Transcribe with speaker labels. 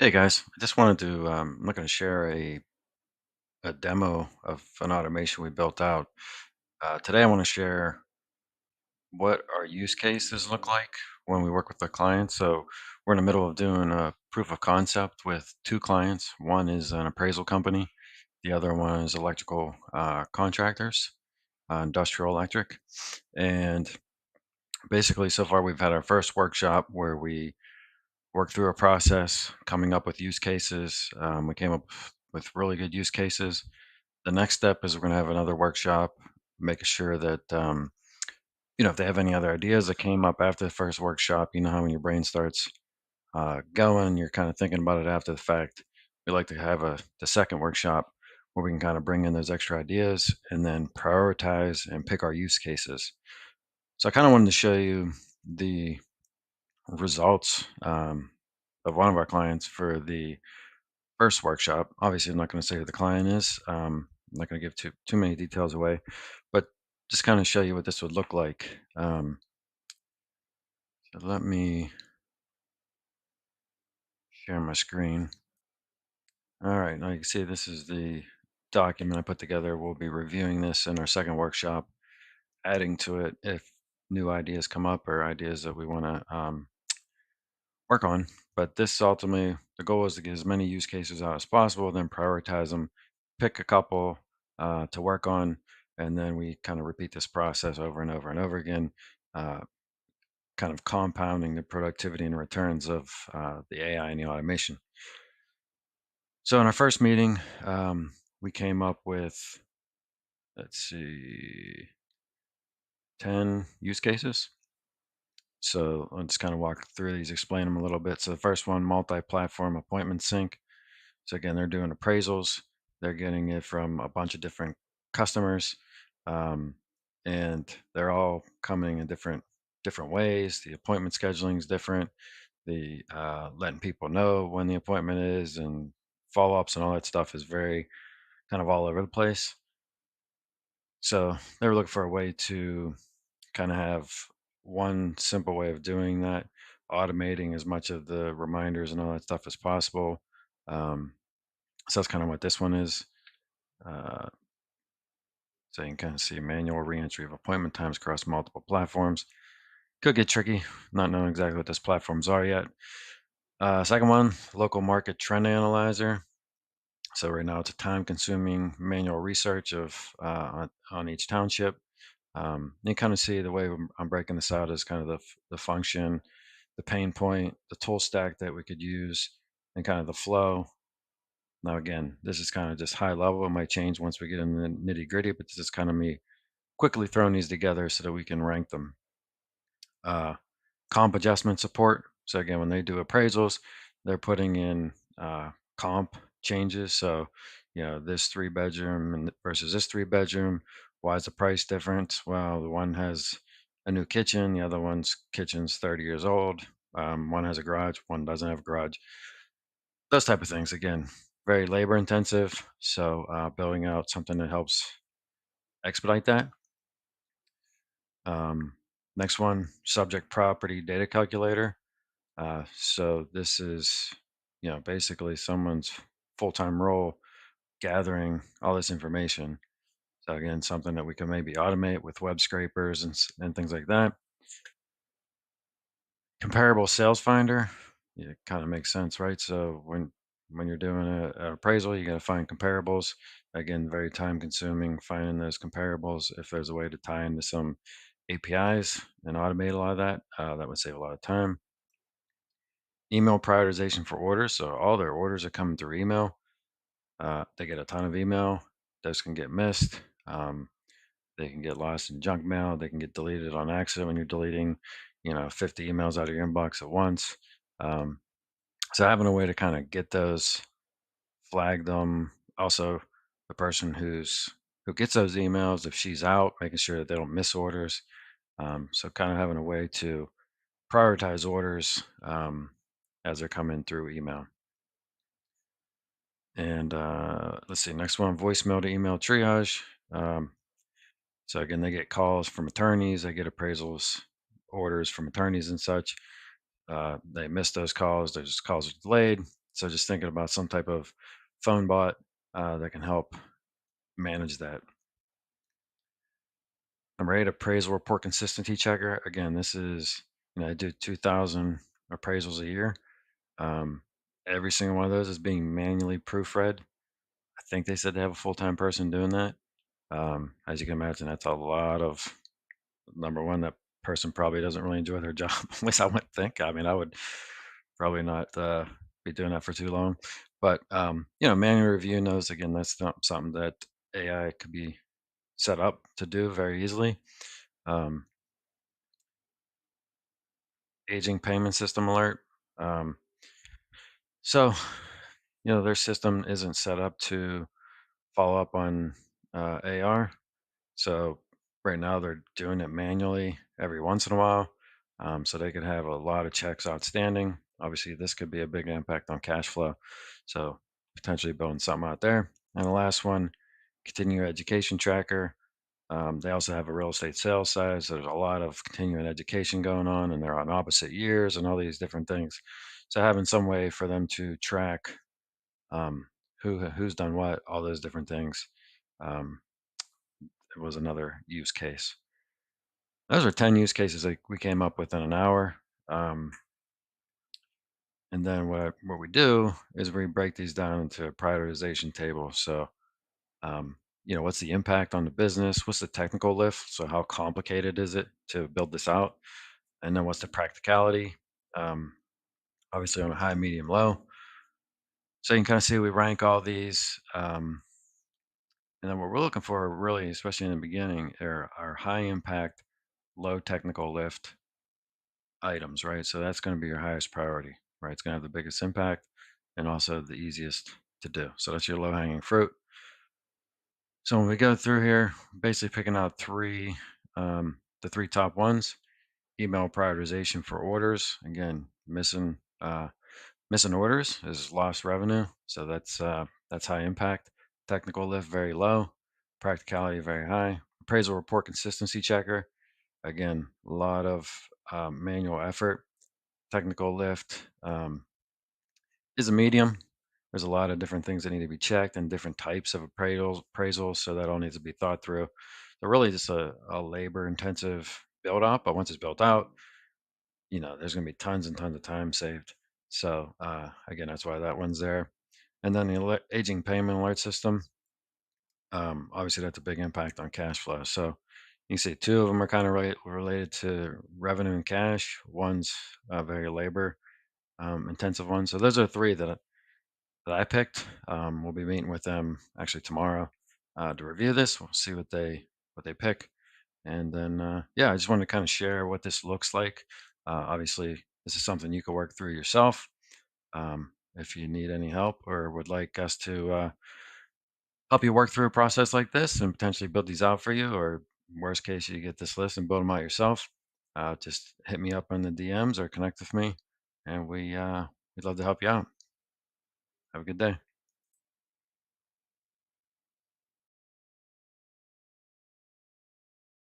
Speaker 1: Hey guys, I just wanted to. I'm looking to share a demo of an automation we built out. Today, I want to share what our use cases look like when we work with our clients. So, we're in the middle of doing a proof of concept with two clients. One is an appraisal company, the other one is electrical contractors, industrial electric. And basically, so far, we've had our first workshop where we worked through a process, coming up with use cases. We came up with really good use cases. The next step is we're going to have another workshop, making sure that if they have any other ideas that came up after the first workshop, you know how when your brain starts going, you're kind of thinking about it after the fact. We like to have the second workshop where we can kind of bring in those extra ideas and then prioritize and pick our use cases. So I kind of wanted to show you the results of one of our clients for the first workshop. Obviously, I'm not going to say who the client is. I'm not going to give too many details away, but just kind of show you what this would look like. So let me share my screen. All right, now you can see this is the document I put together. We'll be reviewing this in our second workshop, adding to it if new ideas come up or ideas that we want to work on. But this ultimately, the goal is to get as many use cases out as possible, then prioritize them, pick a couple to work on, and then we kind of repeat this process over and over and over again, uh, kind of compounding the productivity and returns of the AI and the automation. So in our first meeting, we came up with, let's see, 10 use cases. So I'll just kind of walk through these, explain them a little bit. So the first one, multi-platform appointment sync. So again, they're doing appraisals. They're getting it from a bunch of different customers, um, and they're all coming in different ways. The appointment scheduling is different. The letting people know when the appointment is and follow ups and all that stuff is very kind of all over the place. So they were looking for a way to kind of have one simple way of doing that, automating as much of the reminders and all that stuff as possible. Um, so that's kind of what this one is. Uh, so you can kind of see manual reentry of appointment times across multiple platforms. Could get tricky, not knowing exactly what those platforms are yet. Second one, local market trend analyzer. So right now it's a time-consuming manual research of on each township. You kind of see the way I'm breaking this out is kind of the function, the pain point, the tool stack that we could use, and kind of the flow. Now, again, this is kind of just high level. It might change once we get in the nitty gritty, but this is kind of me quickly throwing these together so that we can rank them. Uh, Comp adjustment support. So again, when they do appraisals, they're putting in comp changes. So, this three bedroom and versus this three bedroom. Why is the price different? Well, the one has a new kitchen, the other one's kitchen's 30 years old. One has a garage, one doesn't have a garage. Those type of things. Again, very labor intensive. So, building out something that helps expedite that. Um, Next one, subject property data calculator. So this is, basically someone's full-time role gathering all this information. So again, something that we can maybe automate with web scrapers and things like that. Comparable sales finder, yeah, it kind of makes sense, right? So when you're doing an appraisal, you got to find comparables. Again, very time consuming finding those comparables. If there's a way to tie into some APIs and automate a lot of that, that would save a lot of time. Email prioritization for orders. So all their orders are coming through email. They get a ton of email. Those can get missed. They can get lost in junk mail. They can get deleted on accident when you're deleting, 50 emails out of your inbox at once. Um, so having a way to kind of get those, flag them. Also, the person who gets those emails, if she's out, making sure that they don't miss orders. So kind of having a way to prioritize orders as they're coming through email. And let's see, next one, voicemail to email triage. Um, so again, they get calls from attorneys, they get appraisals, orders from attorneys and such. They miss those calls, those calls are delayed. So just thinking about some type of phone bot that can help manage that. Number eight, appraisal report consistency checker. Again, this is, I do 2,000 appraisals a year. Um, every single one of those is being manually proofread. I think they said they have a full-time person doing that. As you can imagine, that's a lot of, number one, that person probably doesn't really enjoy their job. At least I would think. I mean, I would probably not be doing that for too long. But manual reviewing those, again, that's not something that AI could be set up to do very easily. Um, aging payment system alert. Um, so, their system isn't set up to follow up on AR. So right now they're doing it manually every once in a while. So they could have a lot of checks outstanding. Obviously, this could be a big impact on cash flow. So potentially building something out there. And the last one, continuing education tracker. They also have a real estate sales side. So there's a lot of continuing education going on, and they're on opposite years and all these different things. So having some way for them to track um, who's done what, all those different things, um, was another use case. Those are 10 use cases that we came up with in an hour. Um, and then what we do is we break these down into a prioritization table. So, what's the impact on the business? What's the technical lift? So, how complicated is it to build this out? And then what's the practicality? Um, Obviously, on a high, medium, low. So, you can kind of see we rank all these. And then what we're looking for, really, especially in the beginning, are high impact, low technical lift items, right? So that's going to be your highest priority, right? It's going to have the biggest impact and also the easiest to do. So that's your low hanging fruit. So when we go through here, basically picking out the three top ones. Email prioritization for orders. Again, missing orders is lost revenue. So that's high impact. Technical lift very low. Practicality very high. Appraisal report consistency checker. Again, a lot of manual effort. Technical lift is a medium. There's a lot of different things that need to be checked and different types of appraisals, so that all needs to be thought through. They're really just a labor intensive build out, but once it's built out, there's going to be tons and tons of time saved. So again, that's why that one's there. And then the aging payment alert system. Obviously, that's a big impact on cash flow. So you can see two of them are kind of related to revenue and cash. One's very labor intensive one. So those are three that I picked. We'll be meeting with them actually tomorrow to review this. We'll see what they pick, and then yeah, I just wanted to kind of share what this looks like. Obviously, this is something you can work through yourself. If you need any help or would like us to help you work through a process like this and potentially build these out for you, or worst case, you get this list and build them out yourself, just hit me up in the DMs or connect with me, and we'd love to help you out. Have a good day.